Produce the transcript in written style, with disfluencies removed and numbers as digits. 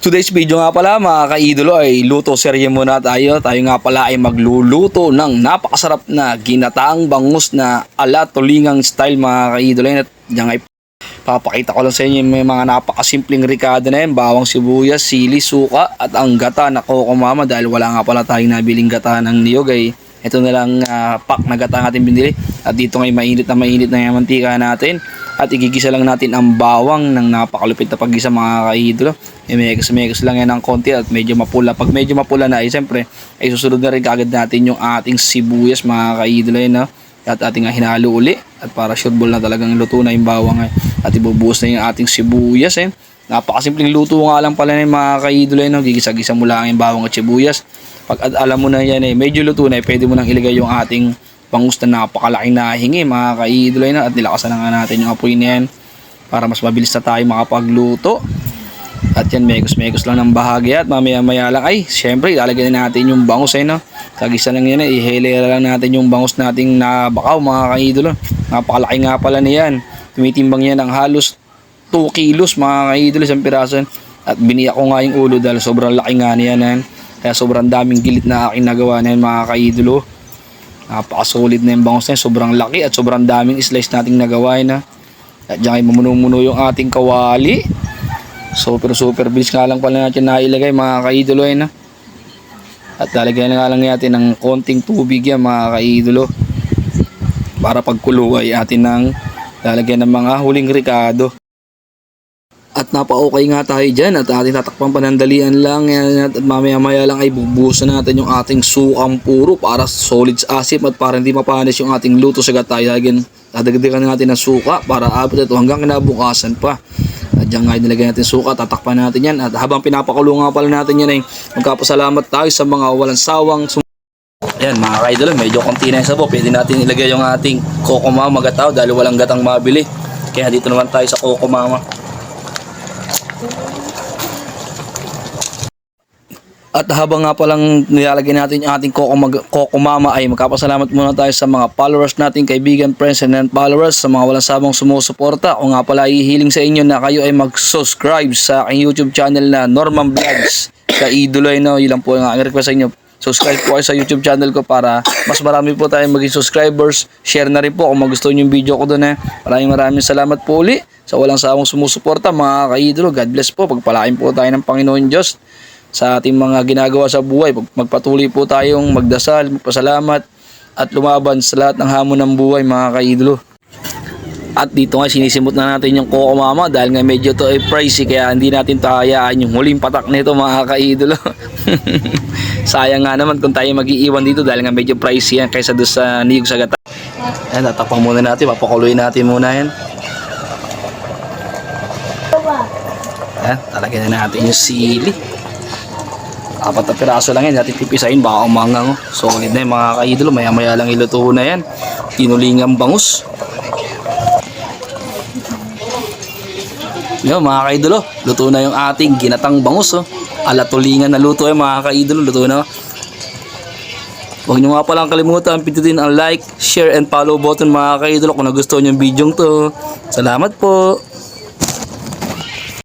Today's video nga pala mga kaidolo ay luto serye muna tayo. Tayo nga pala ay magluluto ng napakasarap na ginataang bangus na ala tulingang style mga kaidolo. At diyan ay papakita ko lang sa inyo may mga napakasimpleng ricado na yan. Bawang sibuyas, sili, suka at ang gata na kokomama dahil wala nga pala tayong nabiling gata ng niyog ay ito na lang pack na gata ang ating binili. At dito ngay mainit na yung mantika natin. At igigisa lang natin ang bawang ng napakalupit na paggisa mga kaidolo. Megas lang yan ng konti at medyo mapula. Pag medyo mapula na ay siyempre ay susunod na rin kagad natin yung ating sibuyas mga kaidolo no? At ating hinalo uli. At para sure ball na talagang luto na yung bawang at ibubuhos na yung ating sibuyas Napakasimpleng luto nga lang pala yung mga kaidolo no? Gigisa-gisa mo lang yung bawang at sibuyas. Pag alam mo na yan medyo luto na pwede mo nang ilagay yung ating bangus na napakalaking nahingi mga kaidolo na at nilakasan na nga natin yung apoy na yan para mas mabilis na tayo makapagluto. At yan megos lang ng bahagi at mamaya lang ay syempre ilalagay na natin yung bangus no. Kagisa lang yan ihilera lang natin yung bangus nating nabakaw mga kaidolo. Napakalaki nga pala niyan. Tumitimbang yan ng halos 2 kilos mga kaidolo isang piraso. At biniyak ko nga yung ulo dahil sobrang laki nga niyan kaya sobrang daming gilit na aking nagawa na yan mga kaidolo. Napaka-solid na yung bangus na yun. Sobrang laki at sobrang daming slice nating nagawa At diyan ay mamuno-muno yung ating kawali. Super bilis nga lang pala natin nailagay mga kaidolo At lalagyan nga lang natin ng konting tubig yan mga kaidolo. Para pagkulo ay atin ng lalagyan ng mga huling ricado. At napa-okay nga tayo dyan at ating tatakpang panandalian lang yan, at mamaya lang ay bubuhusan natin yung ating sukang puro para solid sa asim at para hindi mapanis yung ating luto sa gatay. Dadagdagan natin ng suka para abot ito hanggang kinabukasan pa. At dyan nga nilagay natin suka, tatakpan natin yan at habang pinapakulo nga pala natin yan magkapasalamat tayo sa mga walang sawang yan mga kaidolo, medyo konti na yung sabo. Pwede natin ilagay yung ating kokomama gataw dahil walang gatang mabili. Kaya dito naman tayo sa kokomama. At habang nga palang nilalagay natin yung ating kokomama ay magkapasalamat muna tayo sa mga followers natin, kaibigan, friends and followers, sa mga walang sabang sumusuporta. O nga pala hihiling sa inyo na kayo ay mag-subscribe sa aking YouTube channel na Norman Vlogs Kaidolo Yun lang po ang request sa inyo. Subscribe po kayo sa YouTube channel ko para mas marami po tayong maging subscribers. Share na rin po kung magustuhan yung video ko doon Maraming salamat po uli sa walang sawang sumusuporta mga kaidolo. God bless po. Pagpalain po tayo ng Panginoon Diyos sa ating mga ginagawa sa buhay. Magpatuloy po tayong magdasal, magpasalamat at lumaban sa lahat ng hamon ng buhay mga kaidolo. At dito nga sinisimot na natin yung kokomama dahil nga medyo to ay pricey kaya hindi natin tahayaan yung huling patak nito mga kaidolo. Sayang nga naman kung tayo mag-iiwan dito dahil nga medyo pricey yan kaysa doon sa niyog sa gata. Ayan, tatakpang muna natin, papakuloy natin muna yan. Ayan, talagyan na natin yung sili. 4 na piraso lang yan, natin pipisahin baka umangang solid na yung mga kaidolo, maya lang iluto na yan. Tinulingang bangus. Yun mga kaidolo, luto na yung ating ginatang bangus ala tulingan na luto mga kaidolo, luto na. Huwag nyo nga palang kalimutan pindutin ang like, share and follow button mga kaidolo kung nagustuhan yung video to. Salamat po.